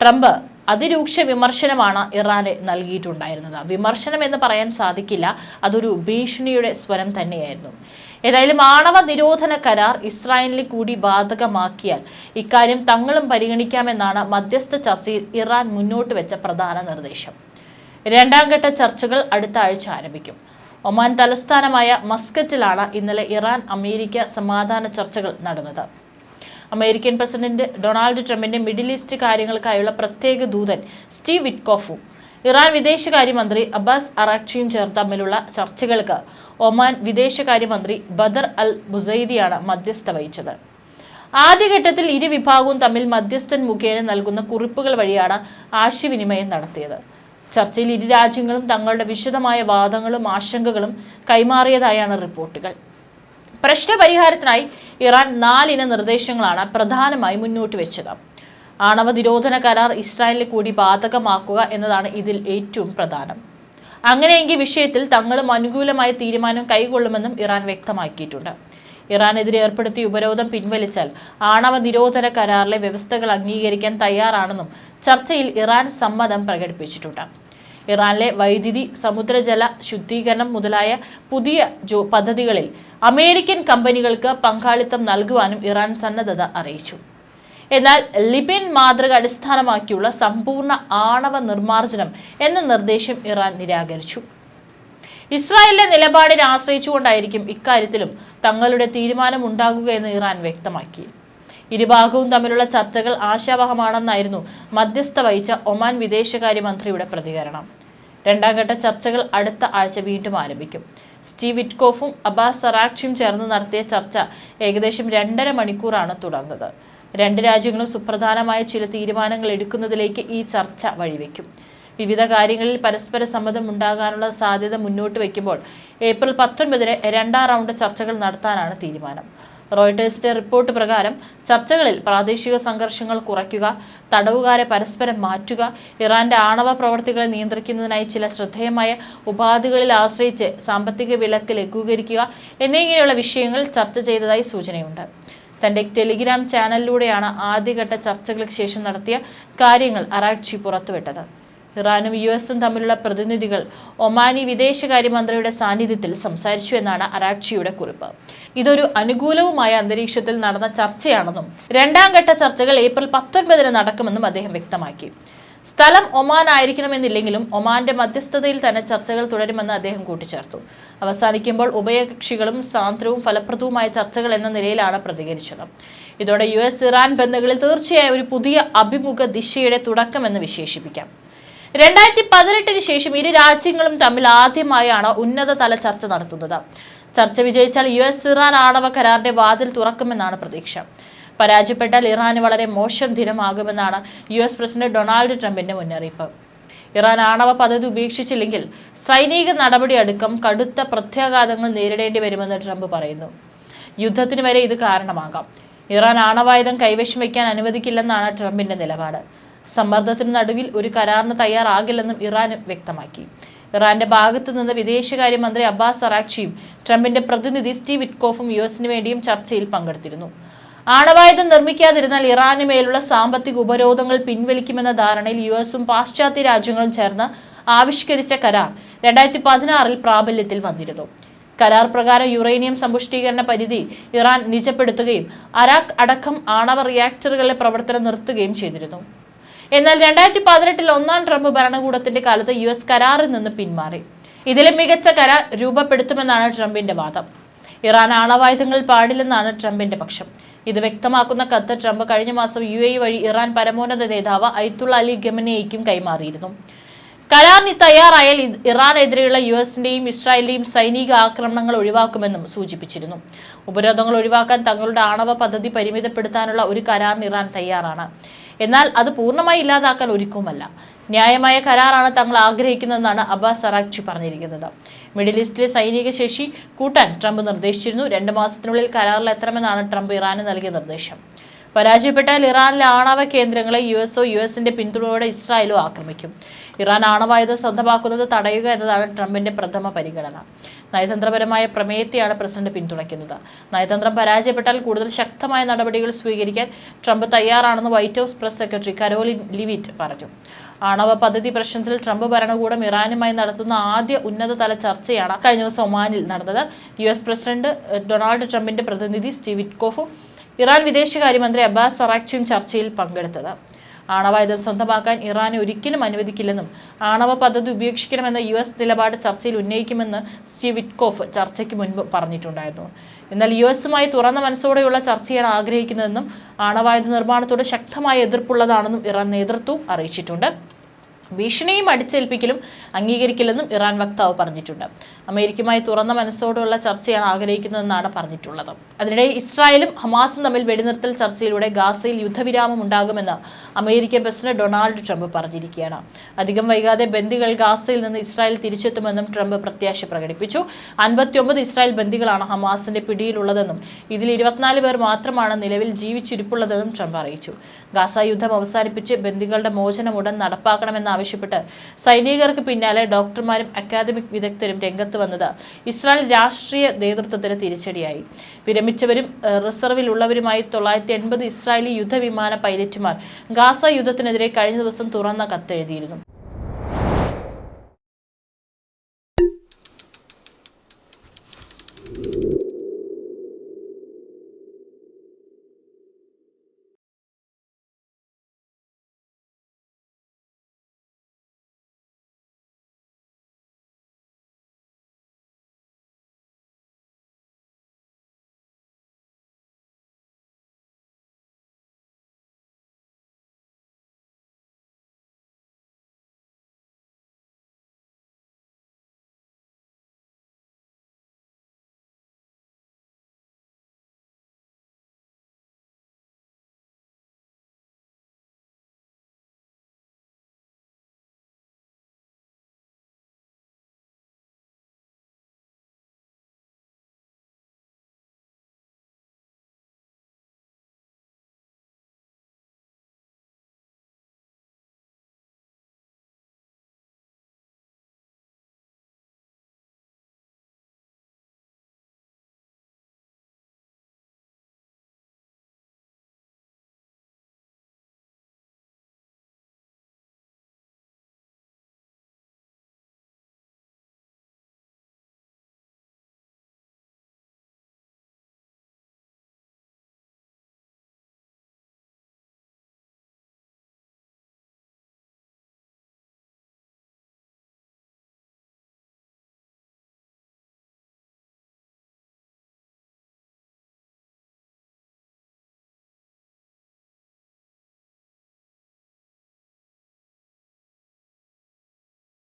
Trump അതിരൂക്ഷ വിമർശനമാണ് ഇറാന് നൽകിയിട്ടുണ്ടായിരുന്നത്. വിമർശനം എന്ന് പറയാൻ സാധിക്കില്ല, അതൊരു ഭീഷണിയുടെ സ്വരം തന്നെയായിരുന്നു. ഏതായാലും ആണവ നിരോധന കരാർ ഇസ്രായേലിന് കൂടി ബാധകമാക്കിയാൽ ഇക്കാര്യം തങ്ങളും പരിഗണിക്കാമെന്നാണ് മധ്യസ്ഥ ചർച്ചയിൽ ഇറാൻ മുന്നോട്ട് വെച്ച പ്രധാന നിർദ്ദേശം. രണ്ടാം ഘട്ട ചർച്ചകൾ അടുത്ത ആഴ്ച ആരംഭിക്കും. ഒമാൻ തലസ്ഥാനമായ മസ്കറ്റിലാണ് ഇന്നലെ ഇറാൻ അമേരിക്ക സമാധാന ചർച്ചകൾ നടന്നത്. അമേരിക്കൻ പ്രസിഡന്റ് ഡൊണാൾഡ് ട്രംപിന്റെ മിഡിൽ ഈസ്റ്റ് കാര്യങ്ങൾക്കായുള്ള പ്രത്യേക ദൂതൻ സ്റ്റീവ് വിറ്റ്കോഫും ഇറാൻ വിദേശകാര്യമന്ത്രി അബ്ബാസ് അറാക്ചിയും ചേർന്ന് തമ്മിലുള്ള ചർച്ചകൾക്ക് ഒമാൻ വിദേശകാര്യമന്ത്രി ബദർ അൽ ബുസൈദിയാണ് മധ്യസ്ഥ വഹിച്ചത്. ആദ്യഘട്ടത്തിൽ ഇരു വിഭാഗവും തമ്മിൽ മധ്യസ്ഥൻ മുഖേന നൽകുന്ന കുറിപ്പുകൾ വഴിയാണ് ആശയവിനിമയം നടത്തിയത്. ചർച്ചയിൽ ഇരു രാജ്യങ്ങളും തങ്ങളുടെ വിശദമായ വാദങ്ങളും ആശങ്കകളും കൈമാറിയതായാണ് റിപ്പോർട്ടുകൾ. പ്രശ്നപരിഹാരത്തിനായി ഇറാൻ 4 ഇന നിർദ്ദേശങ്ങളാണ് പ്രധാനമായി മുന്നോട്ട് വെച്ചത്. ആണവ നിരോധന കരാർ ഇസ്രായേലിന് കൂടി ബാധകമാക്കുക എന്നതാണ് ഇതിൽ ഏറ്റവും പ്രധാനം. അങ്ങനെയെങ്കിൽ വിഷയത്തിൽ തങ്ങളും അനുകൂലമായ തീരുമാനം കൈക്കൊള്ളുമെന്നും ഇറാൻ വ്യക്തമാക്കിയിട്ടുണ്ട്. ഇറാനെതിരെ ഏർപ്പെടുത്തിയ ഉപരോധം പിൻവലിച്ചാൽ ആണവ നിരോധന കരാറിലെ വ്യവസ്ഥകൾ അംഗീകരിക്കാൻ തയ്യാറാണെന്നും ചർച്ചയിൽ ഇറാൻ സമ്മതം പ്രകടിപ്പിച്ചിട്ടുണ്ട്. ഇറാനിലെ വൈദ്യുതി, സമുദ്രജല ശുദ്ധീകരണം മുതലായ പുതിയ പദ്ധതികളിൽ അമേരിക്കൻ കമ്പനികൾക്ക് പങ്കാളിത്തം നൽകുവാനും ഇറാൻ സന്നദ്ധത അറിയിച്ചു. എന്നാൽ ലിബിയൻ മാതൃക അടിസ്ഥാനമാക്കിയുള്ള സമ്പൂർണ്ണ ആണവ നിർമ്മാർജ്ജനം എന്ന നിർദ്ദേശം ഇറാൻ നിരാകരിച്ചു. ഇസ്രായേലിന്റെ നിലപാടിനെ ആശ്രയിച്ചുകൊണ്ടായിരിക്കും ഇക്കാര്യത്തിലും തങ്ങളുടെ തീരുമാനമുണ്ടാകുക എന്ന് ഇറാൻ വ്യക്തമാക്കി. ഇരുഭാഗവും തമ്മിലുള്ള ചർച്ചകൾ ആശാവഹമാണെന്നായിരുന്നു മധ്യസ്ഥ വഹിച്ച ഒമാൻ വിദേശകാര്യമന്ത്രിയുടെ പ്രതികരണം. രണ്ടാം ഘട്ട ചർച്ചകൾ അടുത്ത ആഴ്ച വീണ്ടും ആരംഭിക്കും. സ്റ്റീവ് വിറ്റ്കോഫും അബ്ബാസ് അറാക്ചിയും ചേർന്ന് നടത്തിയ ചർച്ച ഏകദേശം 2.5 മണിക്കൂറാണ് തുടർന്നത്. രണ്ട് രാജ്യങ്ങളും സുപ്രധാനമായ ചില തീരുമാനങ്ങൾ എടുക്കുന്നതിലേക്ക് ഈ ചർച്ച വഴിവെക്കും. വിവിധ കാര്യങ്ങളിൽ പരസ്പര സമ്മതം ഉണ്ടാകാനുള്ള സാധ്യത മുന്നോട്ട് വയ്ക്കുമ്പോൾ ഏപ്രിൽ 19-ന് 2ാം റൗണ്ട് ചർച്ചകൾ നടത്താനാണ് തീരുമാനം. റോയിട്ടേഴ്സിന്റെ റിപ്പോർട്ട് പ്രകാരം ചർച്ചകളിൽ പ്രാദേശിക സംഘർഷങ്ങൾ കുറയ്ക്കുക, തടവുകാരെ പരസ്പരം മാറ്റുക, ഇറാന്റെ ആണവ പ്രവർത്തികളെ നിയന്ത്രിക്കുന്നതിനായി ചില ശ്രദ്ധേയമായ ഉപാധികളിൽ ആശ്രയിച്ച് സാമ്പത്തിക വിലക്ക് ലഘൂകരിക്കുക എന്നിങ്ങനെയുള്ള വിഷയങ്ങൾ ചർച്ച ചെയ്തതായി സൂചനയുണ്ട്. തന്റെ ടെലിഗ്രാം ചാനലിലൂടെയാണ് ആദ്യഘട്ട ചർച്ചകൾക്ക് ശേഷം നടത്തിയ കാര്യങ്ങൾ അറാക്ചി പുറത്തുവിട്ടത്. ഇറാനും US തമ്മിലുള്ള പ്രതിനിധികൾ ഒമാനി വിദേശകാര്യമന്ത്രിയുടെ സാന്നിധ്യത്തിൽ സംസാരിച്ചു എന്നാണ് അറാക്ചിയുടെ കുറിപ്പ്. ഇതൊരു അനുകൂലവുമായ അന്തരീക്ഷത്തിൽ നടന്ന ചർച്ചയാണെന്നും രണ്ടാം ഘട്ട ചർച്ചകൾ ഏപ്രിൽ 19-ന് നടക്കുമെന്നും അദ്ദേഹം വ്യക്തമാക്കി. സ്ഥലം ഒമാൻ ആയിരിക്കണമെന്നില്ലെങ്കിലും ഒമാന്റെ മധ്യസ്ഥതയിൽ തന്നെ ചർച്ചകൾ തുടരുമെന്ന് അദ്ദേഹം കൂട്ടിച്ചേർത്തു. അവസാനിക്കുമ്പോൾ ഉഭയകക്ഷികളും സാന്ദ്രവും ഫലപ്രദവുമായ ചർച്ചകൾ എന്ന നിലയിലാണ് പ്രതികരിച്ചത്. ഇതോടെ US ഇറാൻ ബന്ധങ്ങളിൽ തീർച്ചയായും ഒരു പുതിയ അഭിമുഖ ദിശയുടെ തുടക്കമെന്ന് വിശേഷിപ്പിക്കാം. 2018-ന് ശേഷം ഇരു രാജ്യങ്ങളും തമ്മിൽ ആദ്യമായാണ് ഉന്നതതല ചർച്ച നടത്തുന്നത്. ചർച്ച വിജയിച്ചാൽ US ഇറാൻ ആണവ കരാറിന്റെ വാതിൽ തുറക്കുമെന്നാണ് പ്രതീക്ഷ. പരാജയപ്പെട്ടാൽ ഇറാന് വളരെ മോശം ദിനമാകുമെന്നാണ് US പ്രസിഡന്റ് ഡൊണാൾഡ് ട്രംപിന്റെ മുന്നറിയിപ്പ്. ഇറാൻ ആണവ പദ്ധതി ഉപേക്ഷിച്ചില്ലെങ്കിൽ സൈനിക നടപടി അടക്കം കടുത്ത പ്രത്യാഘാതങ്ങൾ നേരിടേണ്ടി വരുമെന്ന് ട്രംപ് പറയുന്നു. യുദ്ധത്തിന് വരെ ഇത് കാരണമാകാം. ഇറാൻ ആണവായുധം കൈവശം വയ്ക്കാൻ അനുവദിക്കില്ലെന്നാണ് ട്രംപിന്റെ നിലപാട്. സമ്മർദ്ദത്തിന് നടുവിൽ ഒരു കരാറിന് തയ്യാറാകില്ലെന്നും ഇറാൻ വ്യക്തമാക്കി. ഇറാന്റെ ഭാഗത്തു നിന്ന് വിദേശകാര്യമന്ത്രി അബ്ബാസ് അറാക്ചിയും ട്രംപിന്റെ പ്രതിനിധി സ്റ്റീവ് വിറ്റ്കോഫും US വേണ്ടിയും ചർച്ചയിൽ പങ്കെടുത്തിരുന്നു. ആണവായുധം നിർമ്മിക്കാതിരുന്നാൽ ഇറാന് മേലുള്ള സാമ്പത്തിക ഉപരോധങ്ങൾ പിൻവലിക്കുമെന്ന ധാരണയിൽ US പാശ്ചാത്യ രാജ്യങ്ങളും ചേർന്ന് ആവിഷ്കരിച്ച കരാർ 2016-ൽ പ്രാബല്യത്തിൽ വന്നിരുന്നു. കരാർ പ്രകാരം യുറേനിയം സമ്പുഷ്ടീകരണ പരിധി ഇറാൻ നിജപ്പെടുത്തുകയും അരാഖ് അടക്കം ആണവ റിയാക്ടറുകളുടെ പ്രവർത്തനം നിർത്തുകയും ചെയ്തിരുന്നു. എന്നാൽ 2018-ൽ 1ാം ട്രംപ് ഭരണകൂടത്തിന്റെ കാലത്ത് US കരാറിൽ നിന്ന് പിന്മാറി. ഇതിലും മികച്ച കരാർ രൂപപ്പെടുത്തുമെന്നാണ് ട്രംപിന്റെ വാദം. ഇറാൻ ആണവായുധങ്ങൾ പാടില്ലെന്നാണ് ട്രംപിന്റെ പക്ഷം. ഇത് വ്യക്തമാക്കുന്ന കത്ത് ട്രംപ് കഴിഞ്ഞ മാസം UAE വഴി ഇറാൻ പരമോന്നത നേതാവ് അയത്തുള്ള അലി ഖമനേയിക്കും കൈമാറിയിരുന്നു. കരാറിന് തയ്യാറായാൽ ഇറാനെതിരെയുള്ള US-ന്റെയും ഇസ്രായേലിന്റെയും സൈനിക ആക്രമണങ്ങൾ ഒഴിവാക്കുമെന്നും സൂചിപ്പിച്ചിരുന്നു. ഉപരോധങ്ങൾ ഒഴിവാക്കാൻ തങ്ങളുടെ ആണവ പദ്ധതി പരിമിതപ്പെടുത്താനുള്ള ഒരു കരാറിന് ഇറാൻ തയ്യാറാണ്. എന്നാൽ അത് പൂർണ്ണമായി ഇല്ലാതാക്കാൻ ഒരുക്കവുമല്ല. ന്യായമായ കരാറാണ് തങ്ങൾ ആഗ്രഹിക്കുന്നതെന്നാണ് അബ്ബാസ് അറാക്ചി പറഞ്ഞിരിക്കുന്നത്. മിഡിൽ ഈസ്റ്റിലെ സൈനിക ശേഷി കൂട്ടാൻ ട്രംപ് നിർദ്ദേശിച്ചിരുന്നു. 2 മാസത്തിനുള്ളിൽ കരാറിൽ എത്തണമെന്നാണ് ട്രംപ് ഇറാന് നൽകിയ നിർദ്ദേശം. പരാജയപ്പെട്ടാൽ ഇറാനിലെ ആണവ കേന്ദ്രങ്ങളെ യുഎസിന്റെ പിന്തുണയോടെ ഇസ്രായേലോ ആക്രമിക്കും. ഇറാൻ ആണവായുധം സ്വന്തമാക്കുന്നത് തടയുക എന്നതാണ് ട്രംപിന്റെ പ്രഥമ പരിഗണന. നയതന്ത്രപരമായ പ്രമേയത്തെയാണ് പ്രസിഡന്റ് പിന്തുണയ്ക്കുന്നത്. നയതന്ത്രം പരാജയപ്പെട്ടാൽ കൂടുതൽ ശക്തമായ നടപടികൾ സ്വീകരിക്കാൻ ട്രംപ് തയ്യാറാണെന്ന് White House press secretary Karoline Leavitt പറഞ്ഞു. ആണവ പദ്ധതി പ്രശ്നത്തിൽ ട്രംപ് ഭരണകൂടം ഇറാനുമായി നടത്തുന്ന ആദ്യ ഉന്നതതല ചർച്ചയാണ് കഴിഞ്ഞ ദിവസം ഒമാനിൽ നടന്നത്. യുഎസ് പ്രസിഡന്റ് ഡൊണാൾഡ് ട്രംപിന്റെ പ്രതിനിധി സ്റ്റീവ് വിറ്റ്കോഫും ഇറാൻ വിദേശകാര്യമന്ത്രി അബ്ബാസ് അറാക്ചിയും ചർച്ചയിൽ പങ്കെടുത്തത്. ആണവായുധം സ്വന്തമാക്കാൻ ഇറാനെ ഒരിക്കലും അനുവദിക്കില്ലെന്നും ആണവ പദ്ധതി ഉപേക്ഷിക്കണമെന്ന യുഎസ് നിലപാട് ചർച്ചയിൽ ഉന്നയിക്കുമെന്ന് സ്റ്റീവ് വിറ്റ്കോഫ് ചർച്ചയ്ക്ക് മുൻപ് പറഞ്ഞിട്ടുണ്ടായിരുന്നു. എന്നാൽ യുഎസുമായി തുറന്ന മനസ്സോടെയുള്ള ചർച്ചയാണ് ആഗ്രഹിക്കുന്നതെന്നും ആണവായുധ നിർമ്മാണത്തോട് ശക്തമായ എതിർപ്പുള്ളതാണെന്നും ഇറാൻ നേതൃത്വം അറിയിച്ചിട്ടുണ്ട്. ഭീഷണിയും അടിച്ചേൽപ്പിക്കലും അംഗീകരിക്കില്ലെന്നും ഇറാൻ വക്താവ് പറഞ്ഞിട്ടുണ്ട്. അമേരിക്കയുമായി തുറന്ന മനസ്സോടുള്ള ചർച്ചയാണ് ആഗ്രഹിക്കുന്നതെന്നാണ് പറഞ്ഞിട്ടുള്ളത്. അതിനിടെ ഇസ്രായേലും ഹമാസും തമ്മിൽ വെടിനിർത്തൽ ചർച്ചയിലൂടെ ഗാസയിൽ യുദ്ധവിരാമം ഉണ്ടാകുമെന്ന് അമേരിക്കൻ പ്രസിഡന്റ് ഡൊണാൾഡ് ട്രംപ് പറഞ്ഞിരിക്കുകയാണ്. അധികം വൈകാതെ ബന്ദികൾ ഗാസയിൽ നിന്ന് ഇസ്രായേൽ തിരിച്ചെത്തുമെന്നും ട്രംപ് പ്രത്യാശ പ്രകടിപ്പിച്ചു. 59 ഇസ്രായേൽ ബന്ദികളാണ് ഹമാസിന്റെ പിടിയിലുള്ളതെന്നും ഇതിൽ 24 പേർ മാത്രമാണ് നിലവിൽ ജീവിച്ചിരിപ്പുള്ളതെന്നും ട്രംപ് അറിയിച്ചു. ഗാസ യുദ്ധം അവസാനിപ്പിച്ച് ബന്ദികളുടെ മോചനം ഉടൻ നടപ്പാക്കണമെന്നാവശ്യപ്പെട്ട് സൈനികർക്ക് പിന്നാലെ ഡോക്ടർമാരും അക്കാദമിക് വിദഗ്ധരും രംഗത്ത് വന്നത് ഇസ്രായേൽ രാഷ്ട്രീയ നേതൃത്വത്തിന് തിരിച്ചടിയായി. വിരമിച്ചവരും റിസർവിലുള്ളവരുമായി 980 ഇസ്രായേലി യുദ്ധവിമാന പൈലറ്റുമാർ ഗാസ യുദ്ധത്തിനെതിരെ കഴിഞ്ഞ ദിവസം തുറന്ന കത്തെഴുതിയിരുന്നു.